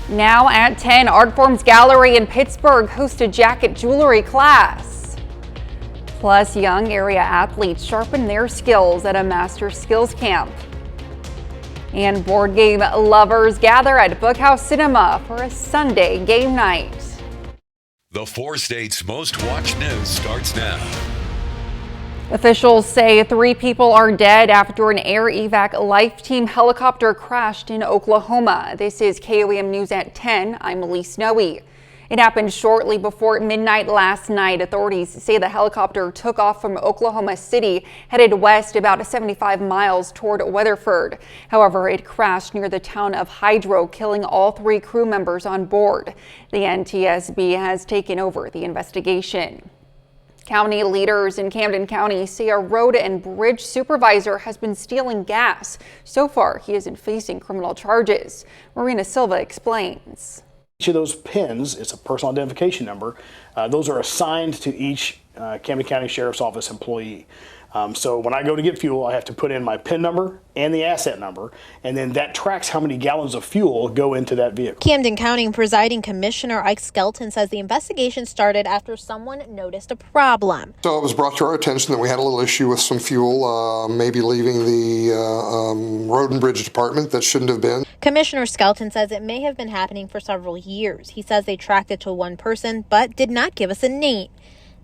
Now at 10, Art Forms Gallery in Pittsburgh hosts a jacket jewelry class. Plus, young area athletes sharpen their skills at a master skills camp. And board game lovers gather at Bookhouse Cinema for a Sunday game night. The 4 states' most watched news starts now. Officials say 3 people are dead after an air evac life team helicopter crashed in Oklahoma. This is KOAM News at 10. I'm Elise Noe. It happened shortly before midnight last night. Authorities say the helicopter took off from Oklahoma City, headed west about 75 miles toward Weatherford. However, it crashed near the town of Hydro, killing all 3 crew members on board. The NTSB has taken over the investigation. County leaders in Camden County say a road and bridge supervisor has been stealing gas. So far, he isn't facing criminal charges. Marina Silva explains. Each of those pins, it's a personal identification number. Those are assigned to each Camden County Sheriff's Office employee. So when I go to get fuel, I have to put in my PIN number and the asset number, and then that tracks how many gallons of fuel go into that vehicle. Camden County Presiding Commissioner Ike Skelton says the investigation started after someone noticed a problem. So it was brought to our attention that we had a little issue with some fuel, maybe leaving the Road and Bridge Department that shouldn't have been. Commissioner Skelton says it may have been happening for several years. He says they tracked it to one person, but did not give us a name.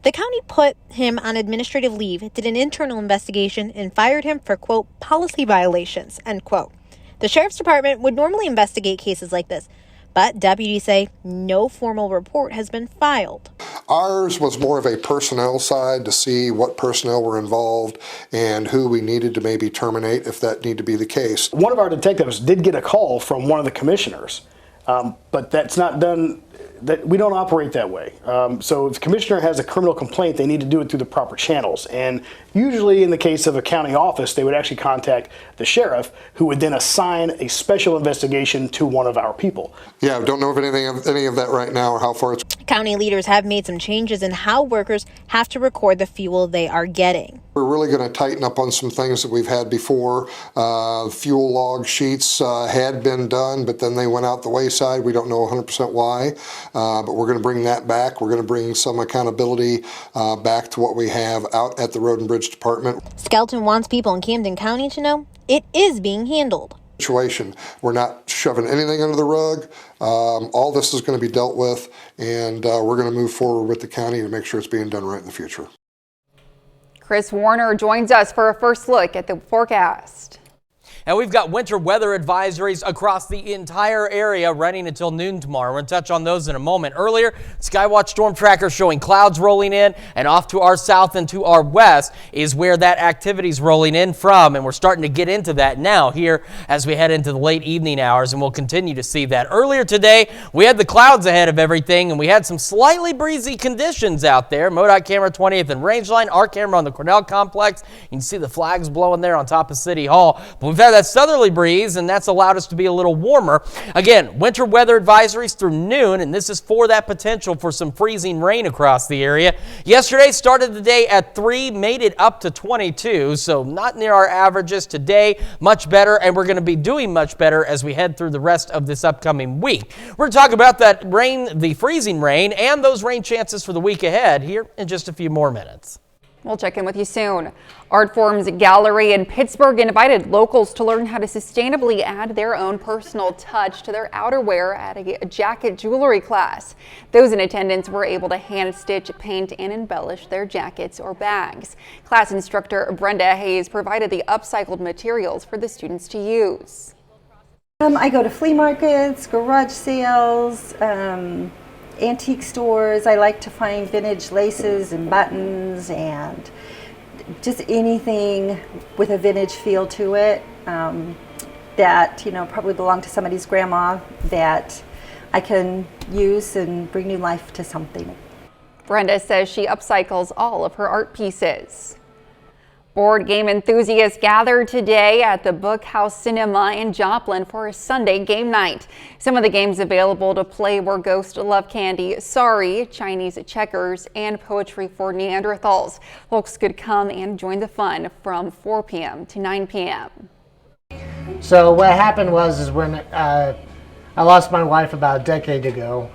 The county put him on administrative leave, did an internal investigation, and fired him for, quote, policy violations, end quote. The Sheriff's Department would normally investigate cases like this, but deputies say no formal report has been filed. Ours was more of a personnel side to see what personnel were involved and who we needed to maybe terminate if that need to be the case. One of our detectives did get a call from one of the commissioners, but that's not done. That we don't operate that way. So if the commissioner has a criminal complaint, they need to do it through the proper channels. And usually in the case of a county office, they would actually contact the sheriff, who would then assign a special investigation to one of our people. Yeah, don't know of any of that right now or how far it's. County leaders have made some changes in how workers have to record the fuel they are getting. We're really going to tighten up on some things that we've had before. Fuel log sheets had been done, but then they went out the wayside. We don't know 100% why, but we're going to bring that back. We're going to bring some accountability back to what we have out at the Road and Bridge Department. Skelton wants people in Camden County to know it is being handled. Situation. We're not shoving anything under the rug. All this is going to be dealt with, and we're going to move forward with the county to make sure it's being done right in the future. Chris Warner joins us for a first look at the forecast. And we've got winter weather advisories across the entire area running until noon tomorrow. We're going to touch on those in a moment. Earlier, Skywatch Storm Tracker showing clouds rolling in, and off to our south and to our west is where that activity is rolling in from. And we're starting to get into that now here as we head into the late evening hours, and we'll continue to see that. Earlier today, we had the clouds ahead of everything, and we had some slightly breezy conditions out there. MoDOT camera 20th and Rangeline, our camera on the Cornell complex. You can see the flags blowing there on top of City Hall. But we've had that southerly breeze, and that's allowed us to be a little warmer. Again, winter weather advisories through noon, and this is for that potential for some freezing rain across the area. Yesterday started the day at 3, made it up to 22, so not near our averages. Today, much better, and we're going to be doing much better as we head through the rest of this upcoming week. We're going to talk about that rain, the freezing rain, and those rain chances for the week ahead here in just a few more minutes. We'll check in with you soon. Art Forms Gallery in Pittsburgh invited locals to learn how to sustainably add their own personal touch to their outerwear at a jacket jewelry class. Those in attendance were able to hand stitch, paint, and embellish their jackets or bags. Class instructor Brenda Hayes provided the upcycled materials for the students to use. I go to flea markets, garage sales, antique stores. I like to find vintage laces and buttons and just anything with a vintage feel to it that probably belonged to somebody's grandma that I can use and bring new life to something. Brenda says she upcycles all of her art pieces. Board game enthusiasts gathered today at the Bookhouse Cinema in Joplin for a Sunday game night. Some of the games available to play were Ghost Love Candy, Sorry, Chinese Checkers, and Poetry for Neanderthals. Folks could come and join the fun from 4 p.m. to 9 p.m. So what happened was when I lost my wife about a decade ago,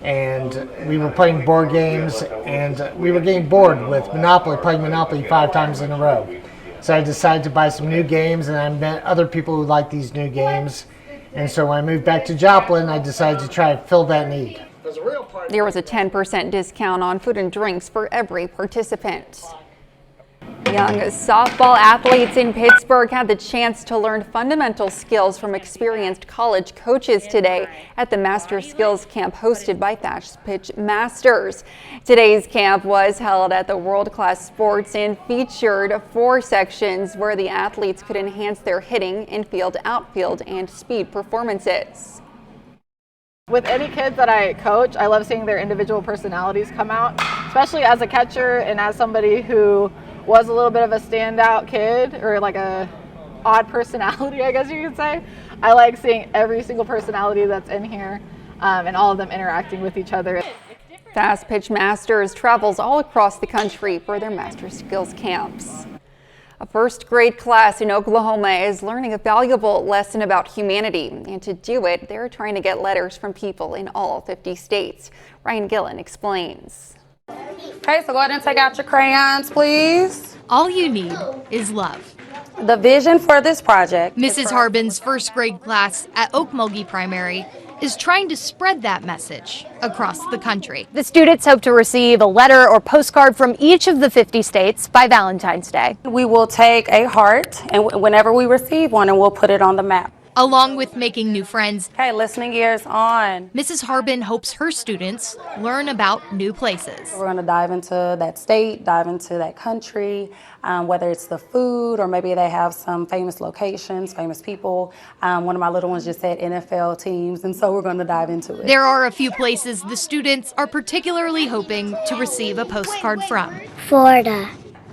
and we were playing board games, and we were getting bored with Monopoly, playing Monopoly 5 times in a row. So I decided to buy some new games, and I met other people who like these new games. And so when I moved back to Joplin, I decided to try to fill that need. There was a 10% discount on food and drinks for every participant. Young softball athletes in Pittsburgh had the chance to learn fundamental skills from experienced college coaches today at the Master Skills Camp hosted by Fast Pitch Masters. Today's camp was held at the World Class Sports and featured 4 sections where the athletes could enhance their hitting, infield, outfield, and speed performances. With any kids that I coach, I love seeing their individual personalities come out, especially as a catcher and as somebody who was a little bit of a standout kid, or like a odd personality, I guess you could say. I like seeing every single personality that's in here and all of them interacting with each other. Fast Pitch Masters travels all across the country for their Master Skills camps. A first grade class in Oklahoma is learning a valuable lesson about humanity, and to do it, they're trying to get letters from people in all 50 states. Ryan Gillen explains. Okay, so go ahead and take out your crayons, please. All you need is love. The vision for this project. Mrs. Harbin's first grade class at Okmulgee Primary is trying to spread that message across the country. The students hope to receive a letter or postcard from each of the 50 states by Valentine's Day. We will take a heart, and whenever we receive one, and we'll put it on the map. Along with making new friends, Okay, listening ears on. Mrs. Harbin hopes her students learn about new places. We're going to dive into that state, dive into that country, whether it's the food or maybe they have some famous locations, famous people. One of my little ones just said NFL teams, and so we're going to dive into it. There are a few places the students are particularly hoping to receive a postcard from. Florida,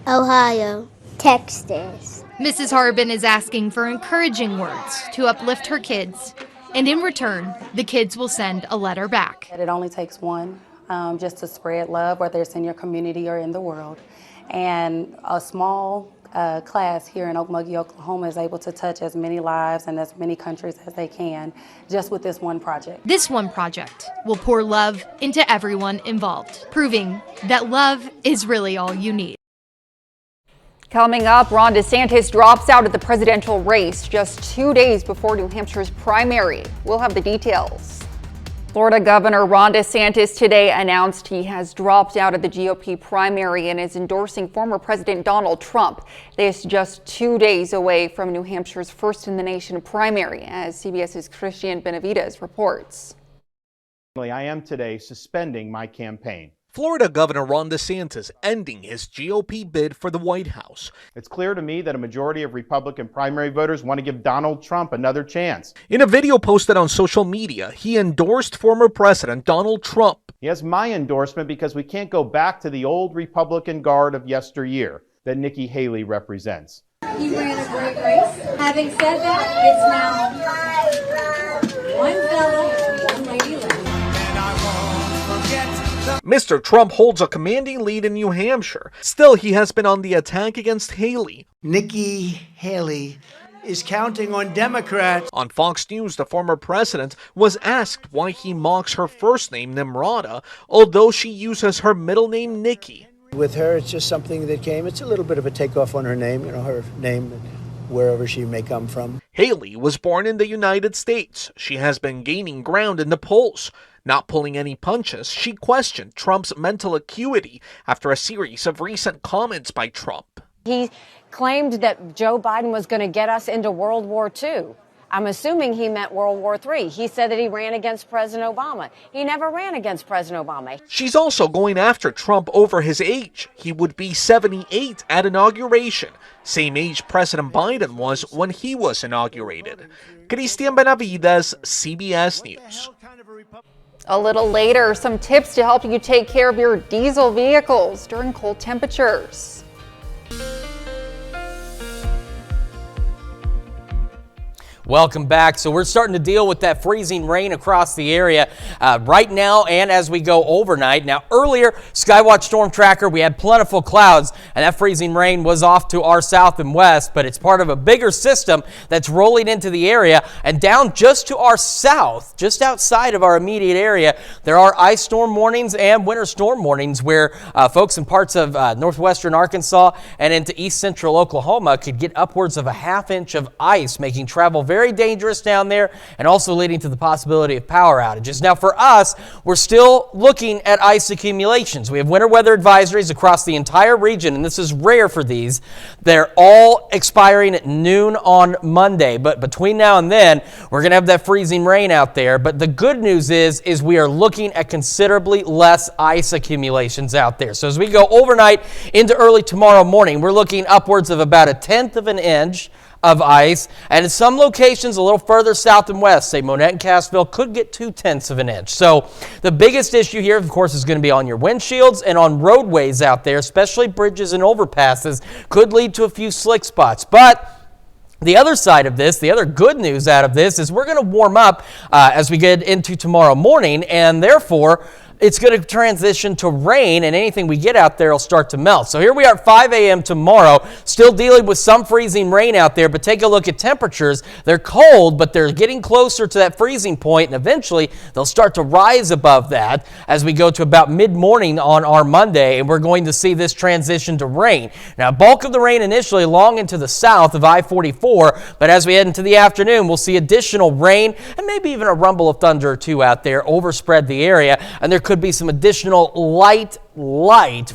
Ohio, Texas. Mrs. Harbin is asking for encouraging words to uplift her kids, and in return, the kids will send a letter back. It only takes one just to spread love, whether it's in your community or in the world. And a small class here in Okmulgee, Oklahoma is able to touch as many lives and as many countries as they can just with this one project. This one project will pour love into everyone involved, proving that love is really all you need. Coming up, Ron DeSantis drops out of the presidential race just 2 days before New Hampshire's primary. We'll have the details. Florida Governor Ron DeSantis today announced he has dropped out of the GOP primary and is endorsing former President Donald Trump. This just 2 days away from New Hampshire's first in the nation primary, as CBS's Christian Benavides reports. I am today suspending my campaign. Florida Governor Ron DeSantis ending his GOP bid for the White House. It's clear to me that a majority of Republican primary voters want to give Donald Trump another chance. In a video posted on social media, he endorsed former President Donald Trump. He has my endorsement because we can't go back to the old Republican guard of yesteryear that Nikki Haley represents. He ran a great race. Having said that, it's now one fella, one lady left. Mr. Trump holds a commanding lead in New Hampshire. Still, he has been on the attack against Haley. Nikki Haley is counting on Democrats. On Fox News, the former president was asked why he mocks her first name, Nimrata, although she uses her middle name, Nikki. With her, it's just something that came. It's a little bit of a takeoff on her name, her name, wherever she may come from. Haley was born in the United States. She has been gaining ground in the polls. Not pulling any punches, she questioned Trump's mental acuity after a series of recent comments by Trump. He claimed that Joe Biden was going to get us into World War II. I'm assuming he meant World War III. He said that he ran against President Obama. He never ran against President Obama. She's also going after Trump over his age. He would be 78 at inauguration, same age President Biden was when he was inaugurated. Christian Benavides, CBS News. A little later, some tips to help you take care of your diesel vehicles during cold temperatures. Welcome back. So we're starting to deal with that freezing rain across the area right now and as we go overnight. Now earlier, Skywatch Storm Tracker, we had plentiful clouds and that freezing rain was off to our south and west, but it's part of a bigger system that's rolling into the area and down just to our south, just outside of our immediate area. There are ice storm warnings and winter storm warnings where folks in parts of northwestern Arkansas and into east central Oklahoma could get upwards of a half-inch of ice, making travel very dangerous down there and also leading to the possibility of power outages. Now for us, we're still looking at ice accumulations. We have winter weather advisories across the entire region, and this is rare for these. They're all expiring at noon on Monday, but between now and then, we're going to have that freezing rain out there. But the good news is we are looking at considerably less ice accumulations out there. So as we go overnight into early tomorrow morning, we're looking upwards of about 1/10 of an inch of ice, and in some locations a little further south and west, say Monette and Cassville, could get 2/10 of an inch. So the biggest issue here, of course, is going to be on your windshields and on roadways out there, especially bridges and overpasses, could lead to a few slick spots. But the other side of this, the other good news out of this, is we're going to warm up as we get into tomorrow morning, and therefore it's going to transition to rain, and anything we get out there will start to melt. So here we are at 5 a.m. tomorrow, still dealing with some freezing rain out there, but take a look at temperatures. They're cold, but they're getting closer to that freezing point, and eventually they'll start to rise above that as we go to about mid-morning on our Monday, and we're going to see this transition to rain. Now, bulk of the rain initially long into the south of I-44, but as we head into the afternoon, we'll see additional rain and maybe even a rumble of thunder or two out there overspread the area, and there could be some additional light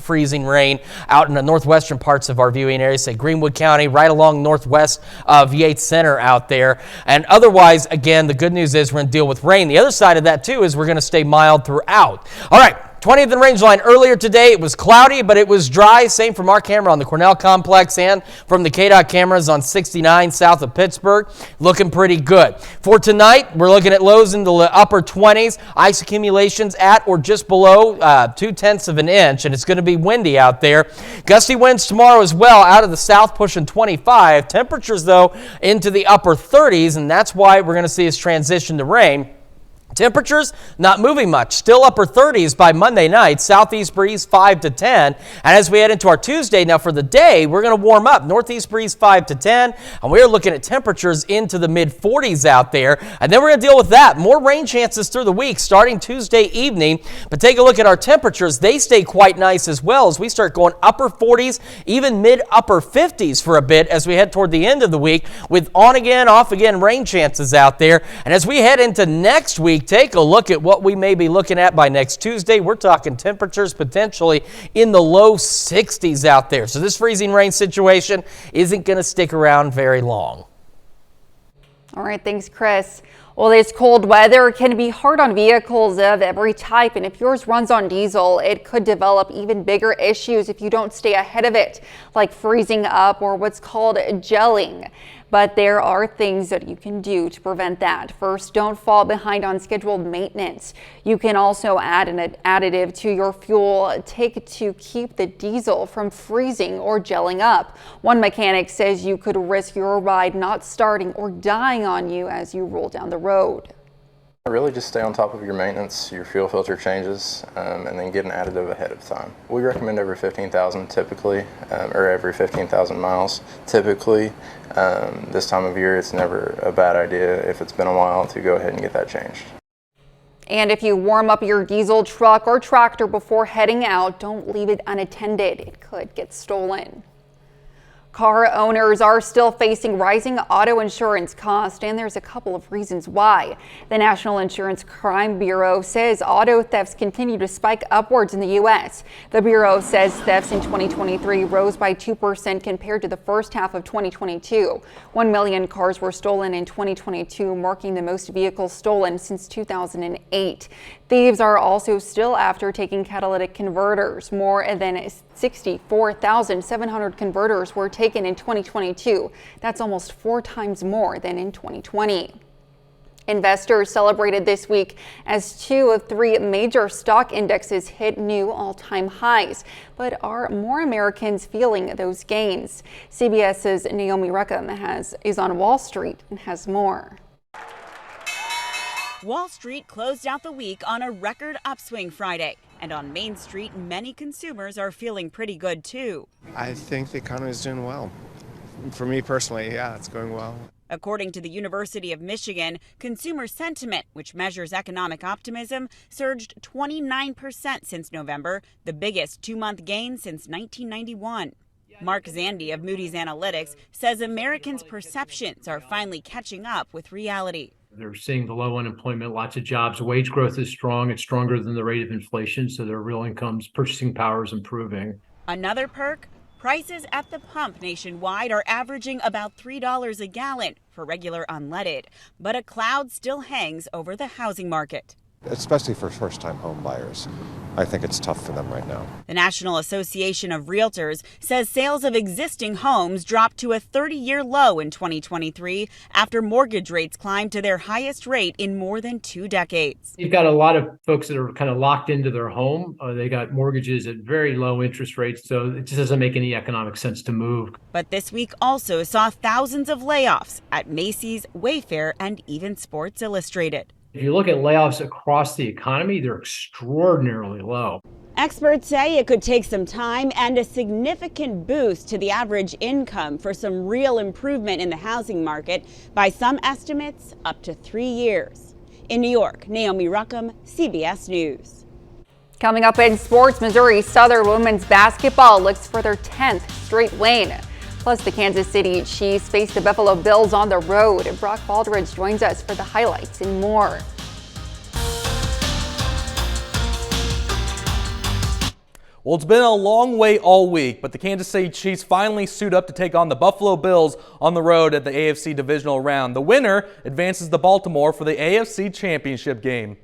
freezing rain out in the northwestern parts of our viewing area, say Greenwood County, right along northwest of Yates Center out there. And otherwise, again, the good news is we're going to deal with rain. The other side of that, too, is we're going to stay mild throughout. All right. 20th and range line earlier today. It was cloudy, but it was dry. Same from our camera on the Cornell Complex and from the KDOT cameras on 69 south of Pittsburgh. Looking pretty good. For tonight, we're looking at lows in the upper 20s. Ice accumulations at or just below 2/10 of an inch, and it's going to be windy out there. Gusty winds tomorrow as well out of the south pushing 25. Temperatures, though, into the upper 30s, and that's why we're going to see this transition to rain. Temperatures not moving much, still upper 30s by Monday night, southeast breeze 5 to 10. And as we head into our Tuesday, now for the day, we're going to warm up, northeast breeze 5 to 10, and we're looking at temperatures into the mid 40s out there. And then we're going to deal with that. More rain chances through the week starting Tuesday evening. But take a look at our temperatures. They stay quite nice as well as we start going upper 40s, even mid upper 50s for a bit as we head toward the end of the week with on again, off again rain chances out there. And as we head into next week, take a look at what we may be looking at by next Tuesday. We're talking temperatures potentially in the low 60s out there. So this freezing rain situation isn't going to stick around very long. All right, thanks, Chris. Well, this cold weather can be hard on vehicles of every type, and if yours runs on diesel, it could develop even bigger issues if you don't stay ahead of it, like freezing up or what's called gelling. But there are things that you can do to prevent that. First, don't fall behind on scheduled maintenance. You can also add an additive to your fuel to keep the diesel from freezing or gelling up. One mechanic says you could risk your ride not starting or dying on you as you roll down the road. Really just stay on top of your maintenance, your fuel filter changes, and then get an additive ahead of time. We recommend every 15,000 typically, or every 15,000 miles typically. This time of year it's never a bad idea if it's been a while to go ahead and get that changed. And if you warm up your diesel truck or tractor before heading out, don't leave it unattended. It could get stolen. Car owners are still facing rising auto insurance costs, and there's a couple of reasons why. The National Insurance Crime Bureau says auto thefts continue to spike upwards in the U.S. The Bureau says thefts in 2023 rose by 2% compared to the first half of 2022. 1 million cars were stolen in 2022, marking the most vehicles stolen since 2008. Thieves are also still after taking catalytic converters. More than 64,700 converters were taken in 2022. That's almost 4 times more than in 2020. Investors celebrated this week as 2 of 3 major stock indexes hit new all-time highs. But are more Americans feeling those gains? CBS's Naomi Ruckham is on Wall Street and has more. Wall Street closed out the week on a record upswing Friday. And on Main Street, many consumers are feeling pretty good, too. I think the economy is doing well. For me personally, yeah, it's going well. According to the University of Michigan, consumer sentiment, which measures economic optimism, surged 29% since November, the biggest 2-month gain since 1991. Mark Zandi of Moody's Analytics says Americans' perceptions are finally catching up with reality. They're seeing the low unemployment, lots of jobs. Wage growth is strong. It's stronger than the rate of inflation, so their real incomes, purchasing power is improving. Another perk? Prices at the pump nationwide are averaging about $3 a gallon for regular unleaded, but a cloud still hangs over the housing market. Especially for first-time home buyers. I think it's tough for them right now. The National Association of Realtors says sales of existing homes dropped to a 30-year low in 2023 after mortgage rates climbed to their highest rate in more than 2 decades. You've got a lot of folks that are kind of locked into their home. They got mortgages at very low interest rates, so it just doesn't make any economic sense to move. But this week also saw thousands of layoffs at Macy's, Wayfair, and even Sports Illustrated. If you look at layoffs across the economy, they're extraordinarily low. Experts say it could take some time and a significant boost to the average income for some real improvement in the housing market. By some estimates, up to 3 years. In New York, Naomi Ruckham, CBS News. Coming up in sports, Missouri Southern women's basketball looks for their 10th straight win. Plus, the Kansas City Chiefs face the Buffalo Bills on the road. Brock Baldridge joins us for the highlights and more. Well, it's been a long wait all week, but the Kansas City Chiefs finally suit up to take on the Buffalo Bills on the road at the AFC Divisional Round. The winner advances to Baltimore for the AFC Championship game.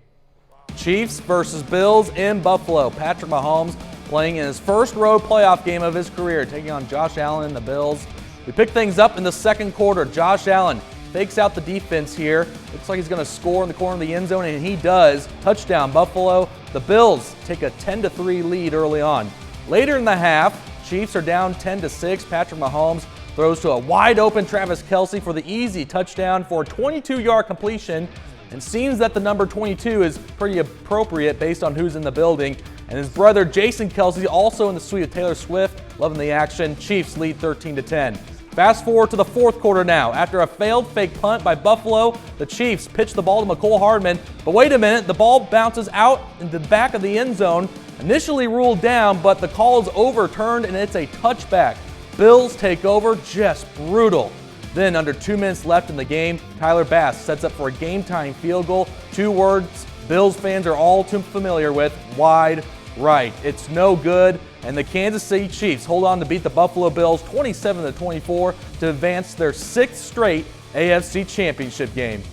Chiefs versus Bills in Buffalo. Patrick Mahomes playing in his first road playoff game of his career, taking on Josh Allen and the Bills. We pick things up in the second quarter. Josh Allen fakes out the defense here. Looks like he's going to score in the corner of the end zone, and he does. Touchdown, Buffalo. The Bills take a 10-3 lead early on. Later in the half, Chiefs are down 10-6. Patrick Mahomes throws to a wide-open Travis Kelce for the easy touchdown for a 22-yard completion. And seems that the number 22 is pretty appropriate based on who's in the building. And his brother Jason Kelce also in the suite of Taylor Swift. Loving the action. Chiefs lead 13-10. Fast forward to the fourth quarter now. After a failed fake punt by Buffalo, the Chiefs pitch the ball to McCole Hardman. But wait a minute, the ball bounces out in the back of the end zone. Initially ruled down, but the call is overturned and it's a touchback. Bills take over, just brutal. Then, under 2 minutes left in the game, Tyler Bass sets up for a game-tying field goal. 2 words Bills fans are all too familiar with: wide right. It's no good, and the Kansas City Chiefs hold on to beat the Buffalo Bills 27-24 to advance their 6th straight AFC Championship game.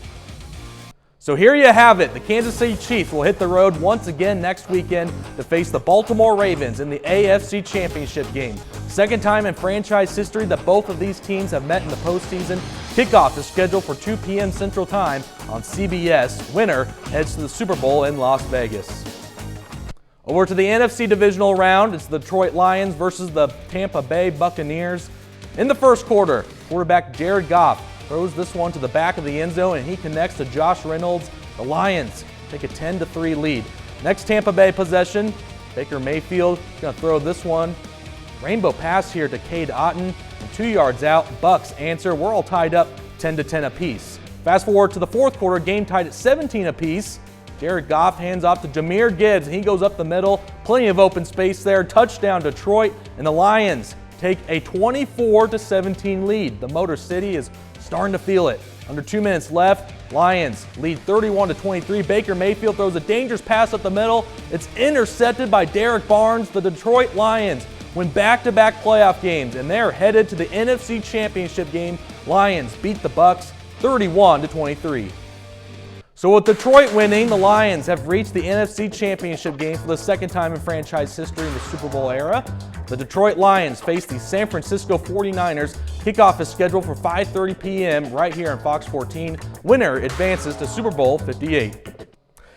So here you have it. The Kansas City Chiefs will hit the road once again next weekend to face the Baltimore Ravens in the AFC Championship game. Second time in franchise history that both of these teams have met in the postseason. Kickoff is scheduled for 2 p.m. Central Time on CBS. Winner heads to the Super Bowl in Las Vegas. Over to the NFC Divisional Round. It's the Detroit Lions versus the Tampa Bay Buccaneers. In the first quarter, quarterback Jared Goff throws this one to the back of the end zone, and he connects to Josh Reynolds. The Lions take a 10-3 lead. Next Tampa Bay possession, Baker Mayfield is going to throw this one. Rainbow pass here to Cade Otton, and 2 yards out. Bucks answer. We're all tied up 10-10 apiece. Fast forward to the fourth quarter, game tied at 17 apiece. Jared Goff hands off to Jahmyr Gibbs, and he goes up the middle. Plenty of open space there. Touchdown Detroit, and the Lions take a 24-17 lead. The Motor City is starting to feel it. Under 2 minutes left, Lions lead 31-23. Baker Mayfield throws a dangerous pass up the middle. It's intercepted by Derek Barnes. The Detroit Lions win back-to-back playoff games, and they're headed to the NFC Championship game. Lions beat the Bucks 31-23. So with Detroit winning, the Lions have reached the NFC Championship game for the second time in franchise history in the Super Bowl era. The Detroit Lions face the San Francisco 49ers. Kickoff is scheduled for 5:30 p.m. right here on Fox 14. Winner advances to Super Bowl 58.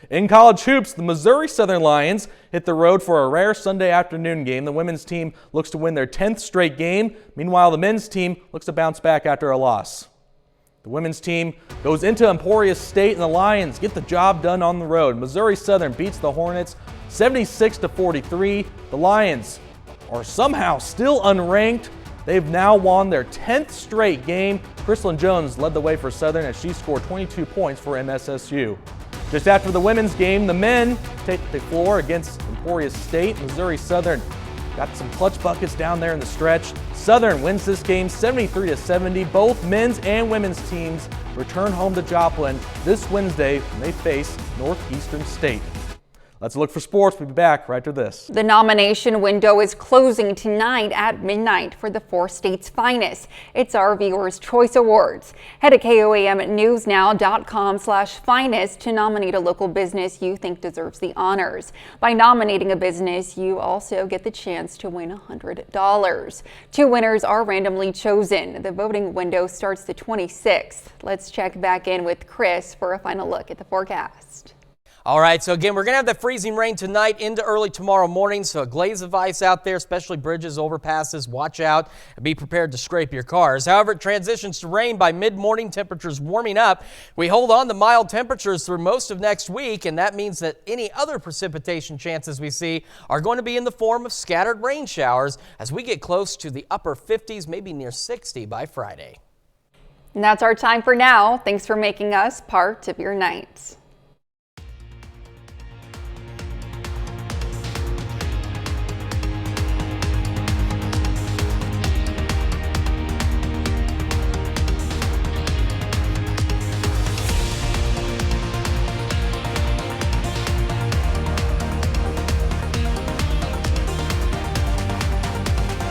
In college hoops, the Missouri Southern Lions hit the road for a rare Sunday afternoon game. The women's team looks to win their 10th straight game. Meanwhile, the men's team looks to bounce back after a loss. The women's team goes into Emporia State, and the Lions get the job done on the road. Missouri Southern beats the Hornets 76-43. The Lions are somehow still unranked. They've now won their 10th straight game. Chrislyn Jones led the way for Southern as she scored 22 points for MSSU. Just after the women's game, the men take the floor against Emporia State. Missouri Southern got some clutch buckets down there in the stretch. Southern wins this game 73-70. Both men's and women's teams return home to Joplin this Wednesday when they face Northeastern State. Let's look for sports. We'll be back right after this. The nomination window is closing tonight at midnight for the 4 states' finest. It's our Viewers' Choice Awards. Head to KOAMnewsnow.com/finest to nominate a local business you think deserves the honors. By nominating a business, you also get the chance to win $100. 2 winners are randomly chosen. The voting window starts the 26th. Let's check back in with Chris for a final look at the forecast. All right, so again, we're going to have the freezing rain tonight into early tomorrow morning, so a glaze of ice out there, especially bridges, overpasses. Watch out and be prepared to scrape your cars. However, it transitions to rain by mid-morning, temperatures warming up. We hold on to mild temperatures through most of next week, and that means that any other precipitation chances we see are going to be in the form of scattered rain showers as we get close to the upper 50s, maybe near 60 by Friday. And that's our time for now. Thanks for making us part of your night.